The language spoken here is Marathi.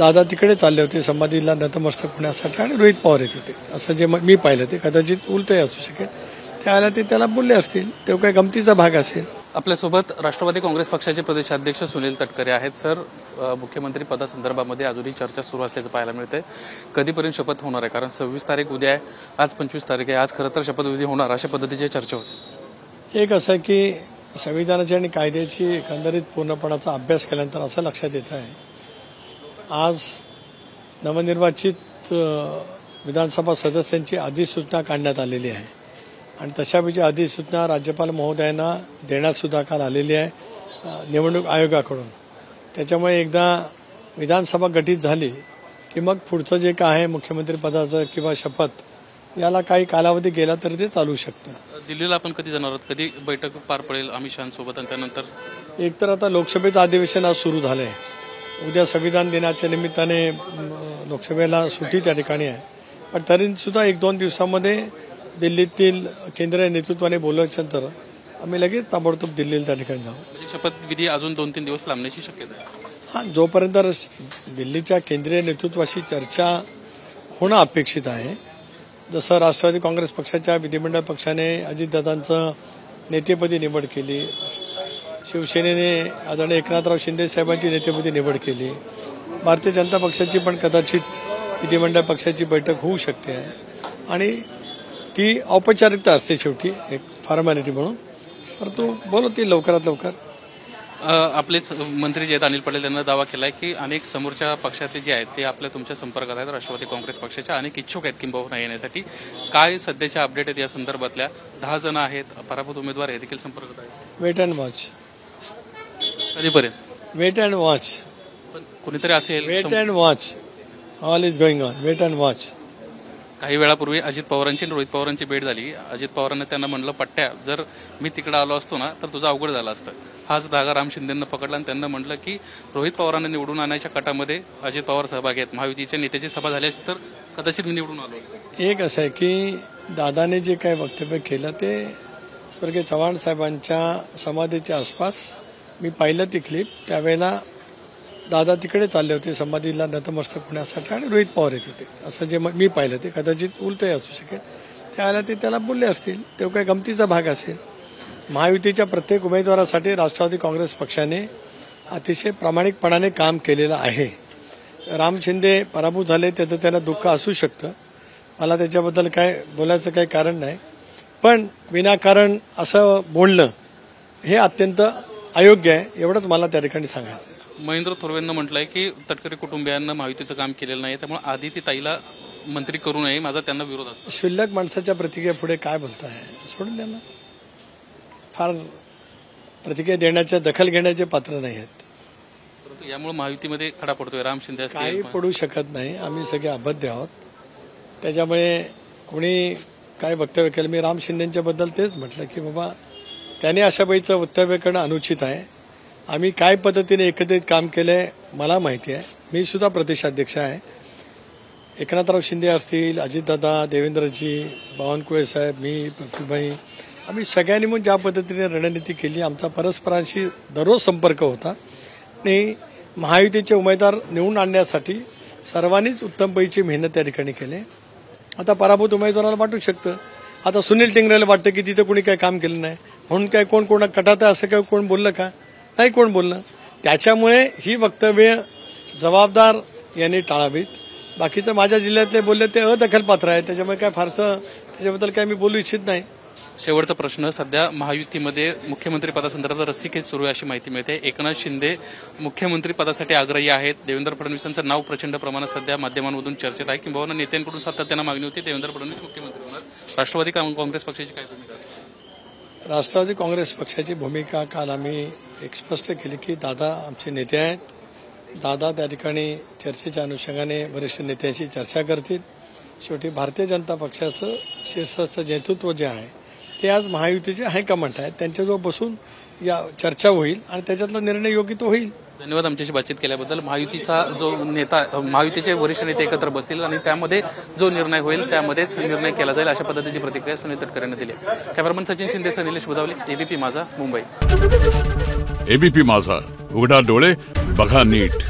दादा तिकडे चालले होते संवादीला नतमस्तक होण्यासाठी आणि रोहित पवार येत होते असं जे मी पाहिलं ते कदाचित उलटही असू शकेल. त्यावेळेला ते त्याला बोलले असतील, तो काही गमतीचा भाग असेल. आपल्यासोबत राष्ट्रवादी काँग्रेस पक्षाचे प्रदेशाध्यक्ष सुनील तटकरे आहेत. सर, मुख्यमंत्री पदासंदर्भामध्ये अजूनही चर्चा सुरू असल्याचं पाहायला मिळते. कधीपर्यंत शपथ होणार आहे? कारण 26 तारीख उद्या आहे, आज 25 तारीख आहे. आज खरं तर शपथविधी होणार अशा पद्धतीची चर्चा होती. एक असं आहे की संविधानाची आणि कायद्याची एकंदरीत पूर्णपणाचा अभ्यास केल्यानंतर असं लक्षात येत आहे, आज नवनिर्वाचित विधानसभा सदस्यांची अधिसूचना काढण्यात आलेली आहे आणि तशापैकी अधिसूचना राज्यपाल महोदयांना देण्यात सुद्धा काल आलेली आहे निवडणूक आयोगाकडून. त्याच्यामुळे एकदा विधानसभा गठीत झाली की मग पुढचं जे काय आहे मुख्यमंत्री पदाचं किंवा शपथ याला काही कालावधी गेला तर ते चालू शकतं. दिल्लीला आपण कधी जाणार आहोत? कधी बैठक पार पडेल अमित शहांसोबत? आणि त्यानंतर एकतर आता लोकसभेचं अधिवेशन आज सुरू झालं आहे. उद्या संविधान दिनाच्या निमित्ताने लोकसभेला सुट्टी त्या ठिकाणी आहे, पण तरी सुद्धा 1-2 दिवसामध्ये दिल्लीतील केंद्रीय नेतृत्वाने बोलवल्यानंतर आम्ही लगेच ताबडतोब दिल्लीला त्या ठिकाणी जाऊ. म्हणजे शपथविधी अजून 2-3 दिवस लांबण्याची शक्यता आहे? हां, जोपर्यंत दिल्लीच्या केंद्रीय नेतृत्वाशी चर्चा होणं अपेक्षित आहे. जसं राष्ट्रवादी काँग्रेस पक्षाच्या विधिमंडळ पक्षाने अजितदादांचं नेतेपदी निवड केली, शिवसेनेने आदरणीय एकनाथराव शिंदे साहेबांची नेतेपदी निवड केली, भारतीय जनता पक्षाची पण कदाचित विधिमंडळ पक्षाची बैठक होऊ शकते आहे आणि ती औपचारिकता असते शेवटी, एक फॉर्मॅलिटी म्हणून, परंतु बोलवतील लवकरात लवकर. आपलेच मंत्री जे आहेत अनिल पटेल यांना दावा केला आहे की अनेक समोरच्या पक्षाचे जे आहेत ते आपल्या तुमच्या संपर्कात आहेत, राष्ट्रवादी काँग्रेस पक्षाच्या अनेक इच्छुक आहेत किंबहुना येण्यासाठी. काय सध्याच्या अपडेट आहेत या संदर्भातल्या? 10 जण आहेत, पराभूत उमेदवार हे देखील संपर्कात आहेत. Wait and watch. कधीपर्यंत? Wait and watch. पण कुणीतरी असेल. Wait and watch. All is going on. Wait and watch. काही वेळापूर्वी अजित पवारांची आणि रोहित पवारांची भेट झाली. अजित पवारांना त्यांना म्हणलं, पट्ट्या, जर मी तिकडे आलो असतो ना तर तुझं अवघड झालं असतं. हाच धागा राम शिंदेंना पकडला आणि त्यांना म्हटलं की रोहित पवारांना निवडून आणायच्या कटामध्ये अजित पवार सहभागी आहेत, महायुतीच्या नेत्याची सभा झाली असती तर कदाचित मी निवडून आलो असतो. एक असं आहे की दादाने जे काही वक्तव्य केलं ते स्वर्गीय चव्हाण साहेबांच्या समाधीच्या आसपास मी पाहिलं ती क्लिप. त्यावेळेला दादा तिकडे चालले होते संवादीला नतमस्तक होण्यासाठी आणि रोहित पवार येत होते असं जे मी पाहिलं ते कदाचित उलटही असू शकेल. त्यावेळेला ते त्याला बोलले असतील, तो काही गमतीचा भाग असेल. महायुतीच्या प्रत्येक उमेदवारासाठी राष्ट्रवादी काँग्रेस पक्षाने अतिशय प्रामाणिकपणाने काम केलेलं आहे. राम शिंदे पराभूत झाले त्याचं त्यांना दुःख असू शकतं, मला त्याच्याबद्दल काय बोलायचं काही कारण नाही, पण विनाकारण असं बोलणं हे अत्यंत अयोग्य आहे, एवढंच मला त्या ठिकाणी सांगायचं आहे. महेंद्र थोरवेंना म्हटलंय की तटकरे कुटुंबियांना महायुतीचं काम केलेलं नाही, त्यामुळे आधी ती ताईला मंत्री करू नये, माझा त्यांना विरोध असतो. क्षुल्लक माणसाच्या प्रतिक्रिया पुढे काय बोलताय? सोडून द्या ना. फार प्रतिक्रिया देण्याच्या, दखल घेण्याचे पात्र नाही आहेत. परंतु यामुळे महायुतीमध्ये खडा पडतोय. राम शिंदे काही पडू शकत नाही, आम्ही सगळे अबद्ध आहोत. त्याच्यामुळे कोणी काय वक्तव्य केलं, मी राम शिंदेच्याबद्दल तेच म्हटलं की बाबा त्याने अशा बाईचं वक्तव्य करणं अनुचित आहे. आम्ही काय पद्धतीने एकत्रित काम केलंय मला माहिती आहे. मी सुद्धा प्रदेशाध्यक्ष आहे. एकनाथराव शिंदे असतील, अजितदादा, देवेंद्रजी, बावनकुळे साहेब, मी, प्रफुल्लभाई, आम्ही सगळ्यांनी म्हणून ज्या पद्धतीने रणनीती केली, आमचा परस्परांशी दररोज संपर्क होता आणि महायुतीचे उमेदवार निवडून आणण्यासाठी सर्वांनीच उत्तमपैकी मेहनत त्या ठिकाणी केली. आता पराभूत उमेदवाराला वाटू शकतं, आता सुनील टिंगरेला वाटतं की तिथं कोणी काही काम केलं नाही म्हणून काय कोण कटात असं काय कोण बोललं का? नाही कोण बोललं. त्याच्यामुळे ही वक्तव्य जबाबदार यांनी टाळावीत. बाकीचं माझ्या जिल्ह्यातले बोलले ते अदखलपात्र आहे, त्याच्यामुळे काय फारसं त्याच्याबद्दल काय मी बोलू इच्छित नाही. शेवटचा प्रश्न, सध्या महायुतीमध्ये मुख्यमंत्री पदासंदर्भात रस्सीखेच सुरू आहे अशी माहिती मिळते. एकनाथ शिंदे मुख्यमंत्री पदासाठी आग्रही आहेत. देवेंद्र फडणवीसांचं नाव प्रचंड प्रमाणात सध्या माध्यमांमधून चर्चेत आहे, किंवा नेत्यांकडून सातत्यानं मागणी होती देवेंद्र फडणवीस मुख्यमंत्री होणार. राष्ट्रवादी काँग्रेस पक्षाची काय भूमिका आहे? राष्ट्रवादी काँग्रेस पक्षाची भूमिका काल आम्ही एक स्पष्ट केली की दादा आमचे नेते आहेत. दादा त्या ठिकाणी चर्चेच्या अनुषंगाने वरिष्ठ नेत्यांशी चर्चा करतील. शेवटी भारतीय जनता पक्षाचं शीर्षाचं नेतृत्व जे आहे ते आज महायुतीचे हायकमांड आहेत, त्यांच्याजवळ बसून या चर्चा होईल आणि त्याच्यातला निर्णय योग्य तो होईल. धन्यवाद आमच्याशी बातचीत केल्याबद्दल. महायुतीचा जो नेता, महायुतीचे वरिष्ठ नेते एकत्र बसतील आणि त्यामध्ये जो निर्णय होईल त्यामध्येच निर्णय केला जाईल अशा पद्धतीची प्रतिक्रिया सुनील तटकरेंनी दिली. कॅमेरामन सचिन शिंदे, निलेश बुधावले, एबीपी माझा, मुंबई. एबीपी माझा, उघडा डोळे बघा नीट.